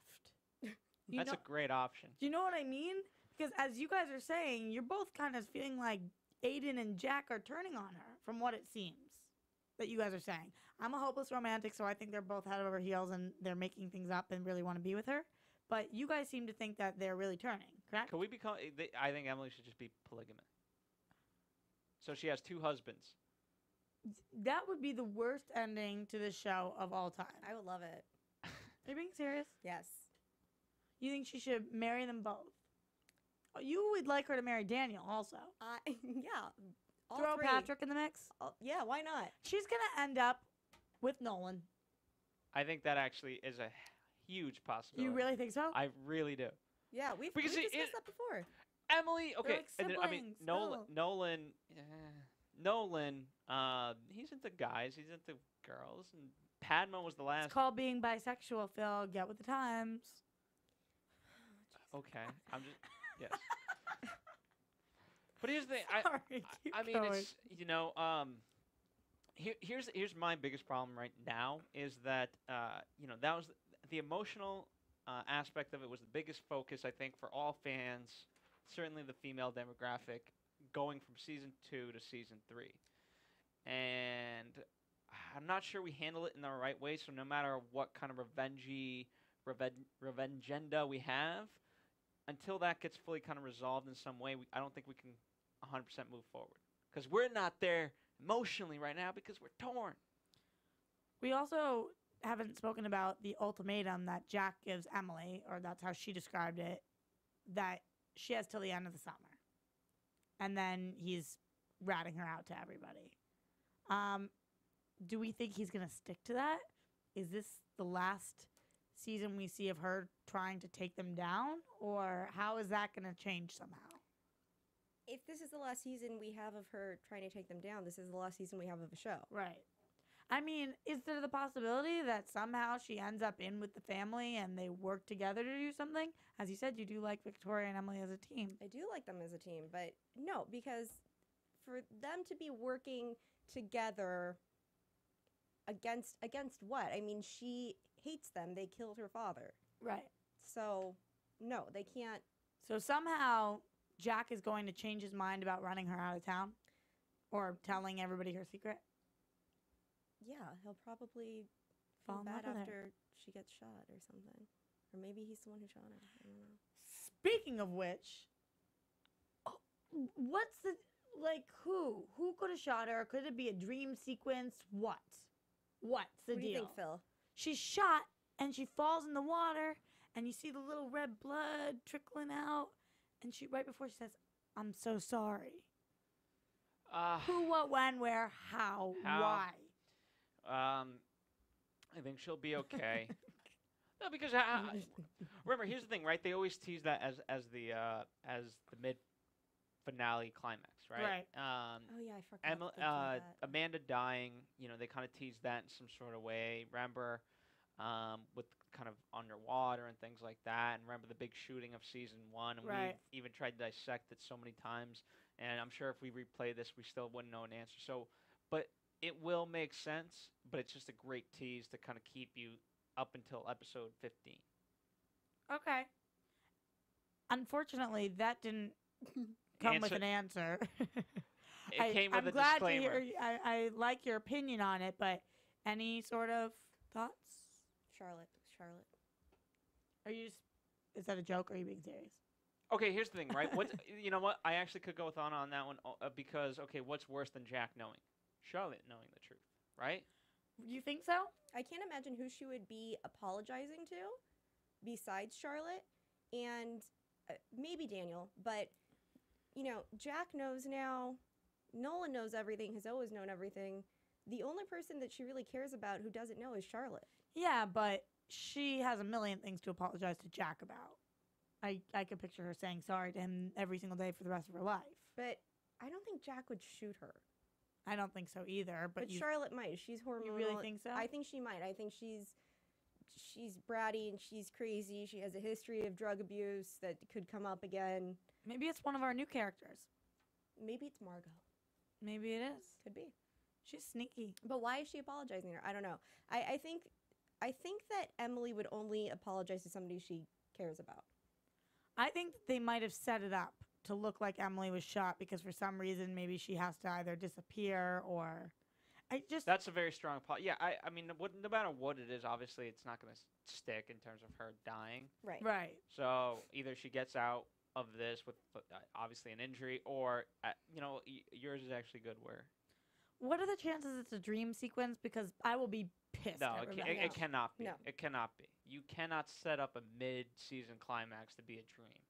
[SPEAKER 6] That's a great option.
[SPEAKER 4] Do you know what I mean? Because as you guys are saying, you're both kind of feeling like Aiden and Jack are turning on her, from what it seems that you guys are saying. I'm a hopeless romantic, so I think they're both head over heels and they're making things up and really want to be with her. But you guys seem to think that they're really turning, correct?
[SPEAKER 6] Could we become? I think Emily should just be polygamous. So she has 2 husbands.
[SPEAKER 4] That would be the worst ending to this show of all time.
[SPEAKER 5] I would love it.
[SPEAKER 4] Are you being serious?
[SPEAKER 5] Yes.
[SPEAKER 4] You think she should marry them both? Oh, you would like her to marry Daniel also.
[SPEAKER 5] Yeah. All
[SPEAKER 4] Throw
[SPEAKER 5] 3.
[SPEAKER 4] Patrick in the mix?
[SPEAKER 5] Yeah, why not?
[SPEAKER 4] She's going to end up with Nolan.
[SPEAKER 6] I think that actually is a huge possibility.
[SPEAKER 4] You really think so?
[SPEAKER 6] I really do.
[SPEAKER 5] Yeah, we've
[SPEAKER 6] Because
[SPEAKER 5] discussed that before.
[SPEAKER 6] Emily, okay.
[SPEAKER 4] like
[SPEAKER 6] and then, I mean,
[SPEAKER 4] siblings,
[SPEAKER 6] Nolan, he's into guys. He's into girls. And Padma was the last.
[SPEAKER 4] It's called being bisexual, Phil. Get with the times.
[SPEAKER 6] Okay, I'm just yes. But here's the thing.
[SPEAKER 4] Sorry, keep
[SPEAKER 6] I mean,
[SPEAKER 4] going.
[SPEAKER 6] it's here's my biggest problem right now is that that was the emotional aspect of it was the biggest focus I think for all fans, certainly the female demographic, going from season 2 to season 3, and I'm not sure we handle it in the right way. So no matter what kind of revengenda we have, until that gets fully kind of resolved in some way, I don't think we can 100% move forward. Because we're not there emotionally right now because we're torn.
[SPEAKER 4] We also haven't spoken about the ultimatum that Jack gives Emily, or that's how she described it, that she has till the end of the summer. And then he's ratting her out to everybody. Do we think he's going to stick to that? Is this the last season we see of her trying to take them down, or how is that going to change somehow?
[SPEAKER 5] If this is the last season we have of her trying to take them down, this is the last season we have of the show.
[SPEAKER 4] Right. I mean, is there the possibility that somehow she ends up in with the family and they work together to do something? As you said, you do like Victoria and Emily as a team.
[SPEAKER 5] I do like them as a team, but no, because for them to be working together against what? I mean, she hates them. They killed her father.
[SPEAKER 4] Right.
[SPEAKER 5] So, no, they can't.
[SPEAKER 4] So somehow Jack is going to change his mind about running her out of town or telling everybody her secret.
[SPEAKER 5] Yeah, he'll probably
[SPEAKER 4] Fall
[SPEAKER 5] feel
[SPEAKER 4] in
[SPEAKER 5] bad
[SPEAKER 4] love with her.
[SPEAKER 5] after she gets shot or something. Or maybe he's the one who shot her. I don't know.
[SPEAKER 4] Speaking of which, what's the, like, who? Who could have shot her? Could it be a dream sequence? What? What's the
[SPEAKER 5] What do
[SPEAKER 4] deal?
[SPEAKER 5] you think, Phil?
[SPEAKER 4] She's shot and she falls in the water and you see the little red blood trickling out and she, right before she says, "I'm so sorry." Who, what, when, where, how, why?
[SPEAKER 6] I think she'll be okay. No, because remember, here's the thing, right? They always tease that as the mid finale climax, right?
[SPEAKER 5] Oh yeah, I forgot.
[SPEAKER 6] That. Amanda dying, they kind of teased that in some sort of way. Remember, with kind of underwater and things like that. And remember the big shooting of season 1, and
[SPEAKER 4] Right.
[SPEAKER 6] we even tried to dissect it so many times. And I'm sure if we replay this, we still wouldn't know an answer. So, but it will make sense. But it's just a great tease to kind of keep you up until episode 15.
[SPEAKER 4] Okay. Unfortunately, that didn't come with an answer.
[SPEAKER 6] It came with
[SPEAKER 4] I'm
[SPEAKER 6] a
[SPEAKER 4] glad
[SPEAKER 6] disclaimer.
[SPEAKER 4] to hear. I like your opinion on it, but any sort of thoughts?
[SPEAKER 5] Charlotte.
[SPEAKER 4] Are you just, is that a joke or are you being serious?
[SPEAKER 6] Okay, here's the thing, right? You know what? I actually could go with on that one because, okay, what's worse than Jack knowing? Charlotte knowing the truth, right?
[SPEAKER 4] You think so?
[SPEAKER 5] I can't imagine who she would be apologizing to besides Charlotte and maybe Daniel. But, Jack knows now. Nolan knows everything, has always known everything. The only person that she really cares about who doesn't know is Charlotte.
[SPEAKER 4] Yeah, but she has a million things to apologize to Jack about. I could picture her saying sorry to him every single day for the rest of her life.
[SPEAKER 5] But I don't think Jack would shoot her.
[SPEAKER 4] I don't think so either. But
[SPEAKER 5] Charlotte might. She's hormonal.
[SPEAKER 4] You really think so?
[SPEAKER 5] I think she might. I think she's bratty and she's crazy. She has a history of drug abuse that could come up again.
[SPEAKER 4] Maybe it's one of our new characters.
[SPEAKER 5] Maybe it's Margaux.
[SPEAKER 4] Maybe it is.
[SPEAKER 5] Could be.
[SPEAKER 4] She's sneaky.
[SPEAKER 5] But why is she apologizing to her? I don't know. I think that Emily would only apologize to somebody she cares about.
[SPEAKER 4] I think they might have set it up to look like Emily was shot because for some reason maybe she has to either disappear or...
[SPEAKER 6] That's a very strong Yeah, I mean, no matter what it is, obviously it's not going to stick in terms of her dying.
[SPEAKER 5] Right.
[SPEAKER 4] Right.
[SPEAKER 6] So either she gets out of this with obviously an injury, or yours is actually good. Where?
[SPEAKER 4] What are the chances it's a dream sequence? Because I will be pissed.
[SPEAKER 6] No, it cannot be.
[SPEAKER 5] No.
[SPEAKER 6] It cannot be. You cannot set up a mid-season climax to be a dream.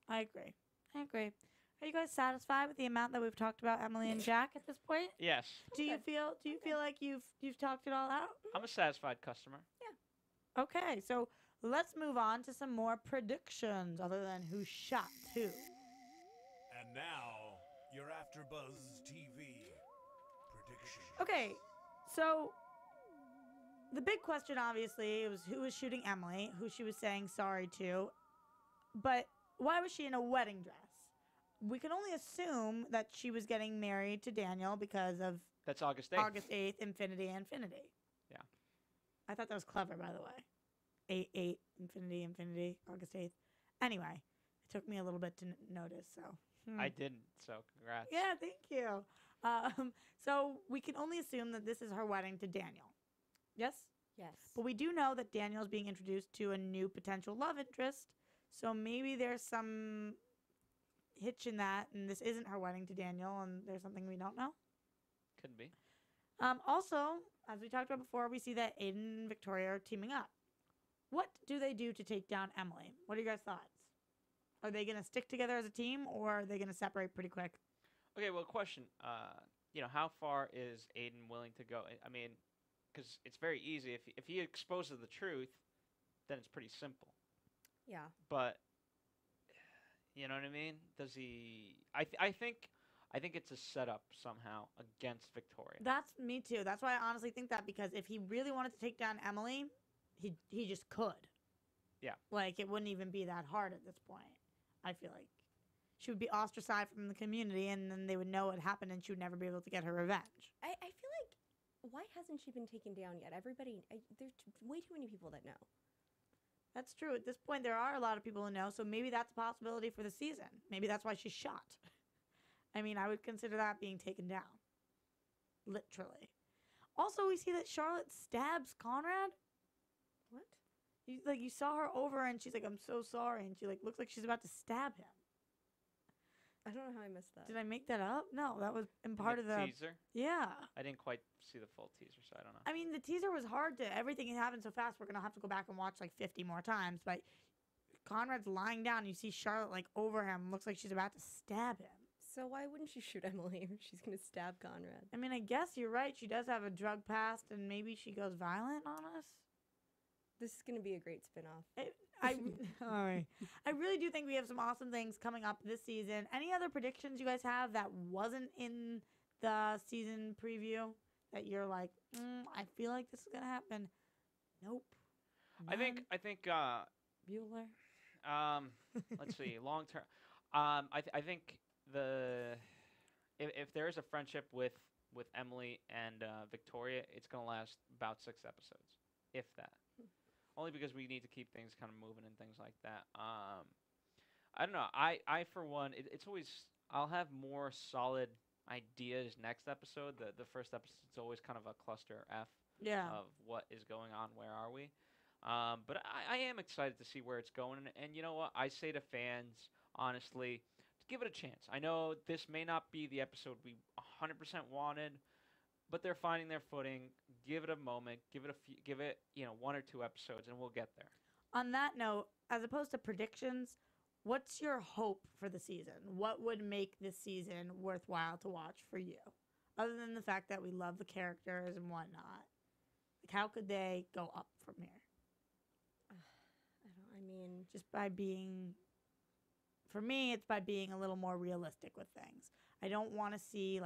[SPEAKER 4] I agree. Are you guys satisfied with the amount that we've talked about Emily and Jack at this point?
[SPEAKER 6] Yes.
[SPEAKER 4] Do you feel like you've talked it all out?
[SPEAKER 6] I'm a satisfied customer.
[SPEAKER 5] Yeah.
[SPEAKER 4] Okay, so let's move on to some more predictions other than who shot who.
[SPEAKER 1] And now, your AfterBuzz TV prediction.
[SPEAKER 4] Okay, so the big question obviously was who was shooting Emily, who she was saying sorry to, but why was she in a wedding dress? We can only assume that she was getting married to Daniel because of
[SPEAKER 6] That's August 8th.
[SPEAKER 4] August 8th, Infinity.
[SPEAKER 6] Yeah.
[SPEAKER 4] I thought that was clever, by the way. 8, Infinity, August 8th. Anyway, it took me a little bit to notice, so.
[SPEAKER 6] I didn't, so congrats.
[SPEAKER 4] Yeah, thank you. So we can only assume that this is her wedding to Daniel. Yes?
[SPEAKER 5] Yes.
[SPEAKER 4] But we do know that Daniel's being introduced to a new potential love interest, so maybe there's some hitch in that, and this isn't her wedding to Daniel, and there's something we don't know.
[SPEAKER 6] Could be.
[SPEAKER 4] Also, as we talked about before, we see that Aiden and Victoria are teaming up. What do they do to take down Emily? What are your guys' thoughts? Are they going to stick together as a team, or are they going to separate pretty quick?
[SPEAKER 6] Okay, well, question. How far is Aiden willing to go? I mean, because it's very easy. If he exposes the truth, then it's pretty simple.
[SPEAKER 5] Yeah.
[SPEAKER 6] But you know what I mean? Does he? I think it's a setup somehow against Victoria.
[SPEAKER 4] That's me too. That's why I honestly think that, because if he really wanted to take down Emily, he just could.
[SPEAKER 6] Yeah.
[SPEAKER 4] Like, it wouldn't even be that hard at this point. I feel like she would be ostracized from the community, and then they would know what happened, and she would never be able to get her revenge.
[SPEAKER 5] I feel like, why hasn't she been taken down yet? There's way too many people that know.
[SPEAKER 4] That's true. At this point, there are a lot of people who know, so maybe that's a possibility for the season. Maybe that's why she's shot. I mean, I would consider that being taken down. Literally. Also, we see that Charlotte stabs Conrad.
[SPEAKER 5] What?
[SPEAKER 4] You saw her over, and she's like, "I'm so sorry," and she looks like she's about to stab him.
[SPEAKER 5] I don't know how I missed that.
[SPEAKER 4] Did I make that up? No, that was in part of the
[SPEAKER 6] teaser.
[SPEAKER 4] Yeah.
[SPEAKER 6] I didn't quite see the full teaser, so I don't know.
[SPEAKER 4] I mean, the teaser was hard to. Everything happened so fast. We're gonna have to go back and watch like 50 more times. But Conrad's lying down. You see Charlotte over him. Looks like she's about to stab him.
[SPEAKER 5] So why wouldn't she shoot Emily if she's gonna stab Conrad?
[SPEAKER 4] I mean, I guess you're right. She does have a drug past, and maybe she goes violent on us.
[SPEAKER 5] This is gonna be a great spin-off.
[SPEAKER 4] All right. I really do think we have some awesome things coming up this season. Any other predictions you guys have that wasn't in the season preview that you're like, I feel like this is gonna happen? Nope.
[SPEAKER 6] I think
[SPEAKER 4] Bueller.
[SPEAKER 6] let's see, long term. I think if there is a friendship with Emily and Victoria, it's gonna last about 6 episodes, if that. Only because we need to keep things kind of moving and things like that. I don't know. I for one, it's always, I'll have more solid ideas next episode. The first episode's always kind of a cluster F.
[SPEAKER 4] Yeah.
[SPEAKER 6] Of what is going on, where are we? But I am excited to see where it's going. And you know what? I say to fans, honestly, give it a chance. I know this may not be the episode we 100% wanted, but they're finding their footing. Give it a moment. Give it 1 or 2 episodes, and we'll get there.
[SPEAKER 4] On that note, as opposed to predictions, what's your hope for the season? What would make this season worthwhile to watch for you? Other than the fact that we love the characters and whatnot. Like, how could they go up from here? Just by being, for me, it's by being a little more realistic with things. I don't want to see,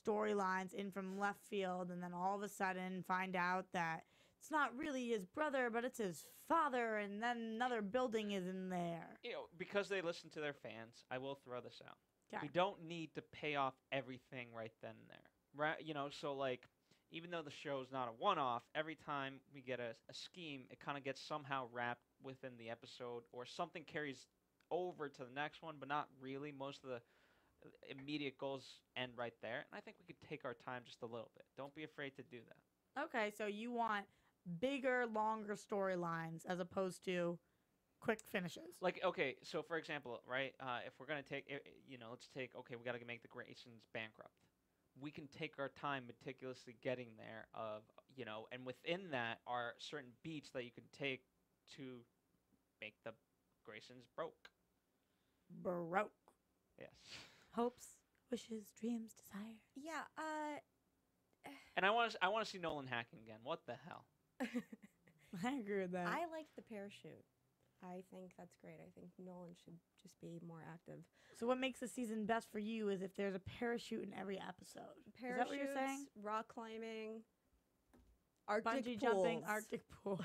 [SPEAKER 4] storylines in from left field and then all of a sudden find out that it's not really his brother, but it's his father, and then another building is in there.
[SPEAKER 6] Because they listen to their fans, I will throw this out.
[SPEAKER 4] 'Kay.
[SPEAKER 6] You don't need to pay off everything right then and there. Right? You know, so like, even though the show's not a one-off, every time we get a scheme, it kind of gets somehow wrapped within the episode, or something carries over to the next one, but not really. Most of the immediate goals end right there, and I think we could take our time just a little bit. Don't be afraid to do that.
[SPEAKER 4] Okay, so you want bigger, longer storylines as opposed to quick finishes.
[SPEAKER 6] Like, okay, so for example, right, if we're going to take, let's take, okay, we got to make the Graysons bankrupt. We can take our time meticulously getting there and within that are certain beats that you can take to make the Graysons broke.
[SPEAKER 4] Broke.
[SPEAKER 6] Yes.
[SPEAKER 4] Hopes, wishes, dreams, desires.
[SPEAKER 5] Yeah.
[SPEAKER 6] And I want to see Nolan hacking again. What the hell?
[SPEAKER 4] I agree with that.
[SPEAKER 5] I like the parachute. I think that's great. I think Nolan should just be more active.
[SPEAKER 4] So what makes the season best for you is if there's a parachute in every episode.
[SPEAKER 5] Parachutes,
[SPEAKER 4] is that what you're saying?
[SPEAKER 5] Rock climbing, Arctic
[SPEAKER 4] Bungee
[SPEAKER 5] pools.
[SPEAKER 4] jumping, Arctic pools.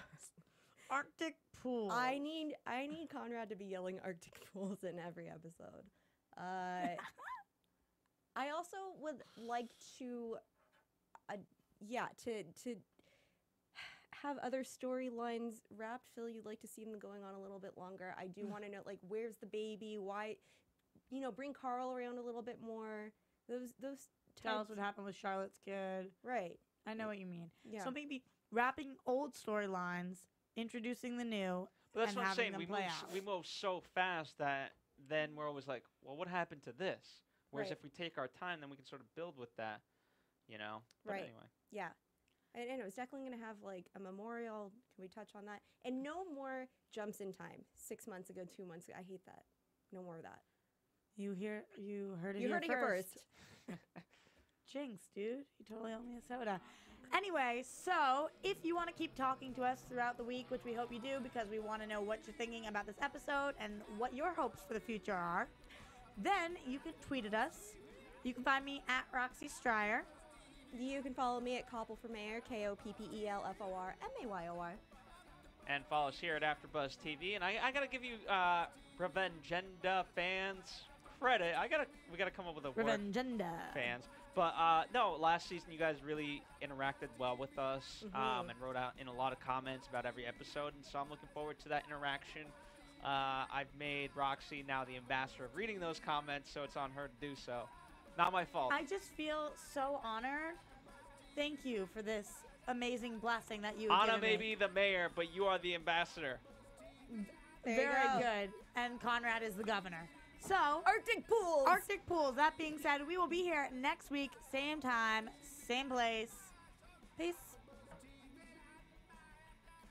[SPEAKER 4] Arctic pools.
[SPEAKER 5] I need Conrad to be yelling Arctic pools in every episode. I also would like to, to have other storylines wrapped. Phil, you'd like to see them going on a little bit longer. I do want to know, like, where's the baby? Why, bring Carl around a little bit more. Those
[SPEAKER 4] Tell us
[SPEAKER 5] types.
[SPEAKER 4] what happened with Charlotte's kid.
[SPEAKER 5] Right.
[SPEAKER 4] I know what you mean.
[SPEAKER 5] Yeah.
[SPEAKER 4] So maybe wrapping old storylines, introducing the new,
[SPEAKER 6] But that's
[SPEAKER 4] and
[SPEAKER 6] what I'm
[SPEAKER 4] having
[SPEAKER 6] saying.
[SPEAKER 4] them play out.
[SPEAKER 6] We move so fast that then we're always like, well, what happened to this? Whereas
[SPEAKER 5] Right.
[SPEAKER 6] if we take our time, then we can sort of build with that, But
[SPEAKER 5] Right.
[SPEAKER 6] anyway.
[SPEAKER 5] Yeah. And it was definitely going to have, like, a memorial. Can we touch on that? And no more jumps in time. 6 months ago, 2 months ago. I hate that. No more of that.
[SPEAKER 4] You heard it
[SPEAKER 5] You
[SPEAKER 4] here
[SPEAKER 5] heard it here first.
[SPEAKER 4] Jinx, dude. You totally owe me a soda. Anyway, so if you want to keep talking to us throughout the week, which we hope you do because we want to know what you're thinking about this episode and what your hopes for the future are, then you can tweet at us. You can find me at Roxy Striar.
[SPEAKER 5] You can follow me at Koppel for Mayor, KOPPELFORMAYOR.
[SPEAKER 6] And follow us here at AfterBuzz TV. And I gotta give you Revengenda fans credit. We gotta come up with a word.
[SPEAKER 4] Revengenda.
[SPEAKER 6] Fans. But no, last season you guys really interacted well with us and wrote out in a lot of comments about every episode, and so I'm looking forward to that interaction. I've made Roxy now the ambassador of reading those comments, so it's on her to do so. Not my fault.
[SPEAKER 4] I just feel so honored. Thank you for this amazing blessing that you
[SPEAKER 6] Anna
[SPEAKER 4] given
[SPEAKER 6] may
[SPEAKER 4] me.
[SPEAKER 6] be the mayor, but you are the ambassador.
[SPEAKER 5] There you
[SPEAKER 4] Very
[SPEAKER 5] go.
[SPEAKER 4] good. And Conrad is the governor. So,
[SPEAKER 5] Arctic pools.
[SPEAKER 4] Arctic pools. That being said, we will be here next week, same time, same place. Peace.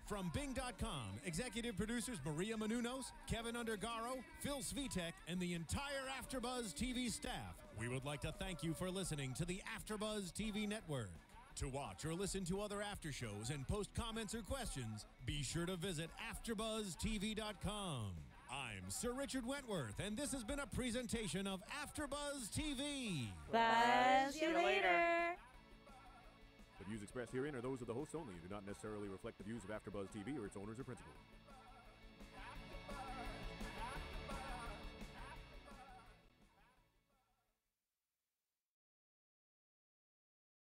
[SPEAKER 3] From Bing.com, executive producers Maria Menounos, Kevin Undergaro, Phil Svitek, and the entire AfterBuzz TV staff, we would like to thank you for listening to the AfterBuzz TV network. To watch or listen to other after shows and post comments or questions, be sure to visit AfterBuzzTV.com. I'm Sir Richard Wentworth, and this has been a presentation of AfterBuzz TV.
[SPEAKER 4] Bye.
[SPEAKER 5] See you later.
[SPEAKER 1] The views expressed herein are those of the hosts only and do not necessarily reflect the views of AfterBuzz TV or its owners or principals.